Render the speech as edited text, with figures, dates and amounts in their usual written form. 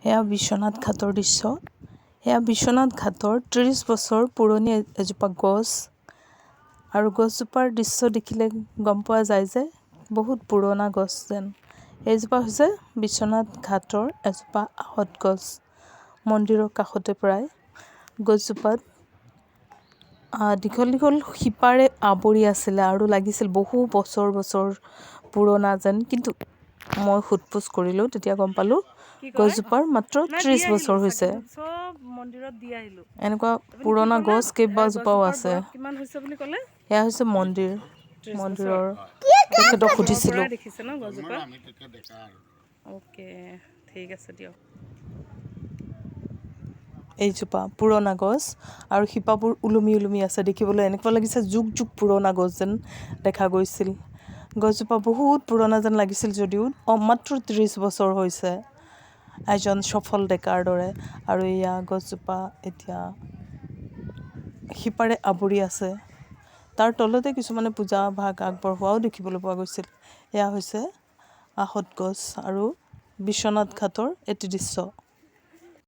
এয়া বিশ্বনাথ ঘাটৰ দৃশ্য। এয়া বিশ্বনাথ ঘাটৰ ৩০ বছৰ পুৰণি এজোপা গছ আৰু গছজোপাৰ দৃশ্য দেখিলে গম পোৱা যায় যে বহুত পুৰণা গছ যেন। এইজোপা হৈছে বিশ্বনাথ ঘাটৰ এজোপা আহঁত গছ। মন্দিৰৰ কাষতে প্ৰায় গছজোপাত দীঘল দীঘল শিপাৰে আৱৰি আছিলে আৰু লাগিছিল বহু বছৰ বছৰ পুৰণা যেন, কিন্তু মই সোধ-পোছ কৰিলোঁ তেতিয়া গম পালোঁ গছজোপাৰ মাত্ৰ ৩০ বছৰ হৈছে। এনেকুৱা পুৰণা গছ কেইবাজোপাও আছে। কিমান হৈছে বুলি ক'লে? এয়া হৈছে মন্দিৰৰ তেখেতক সুধিছিলোঁ। দেখিছে ন গছজোপা? অ'কে, ঠিক আছে দিয়ক। এইজোপা পুৰণা গছ আৰু শিপাবোৰ ওলমি ওলমি আছে। দেখিবলৈ এনেকুৱা লাগিছে যুগ যুগ পুৰণা গছ যেন দেখা গৈছিল। গছজোপা বহুত পুৰণা যেন লাগিছিল যদিও মাত্ৰ ৩০ বছৰ হৈছে, এজন সফল ডেকাৰ দৰে। আৰু এয়া গছজোপা এতিয়া শিপাৰে আৱৰি আছে। তাৰ তলতে কিছুমানে পূজা ভাগ আগবঢ়োৱাও দেখিবলৈ পোৱা গৈছিল। এয়া হৈছে আহঁত গছ আৰু বিশ্বনাথ ঘাটৰ এটি দৃশ্য।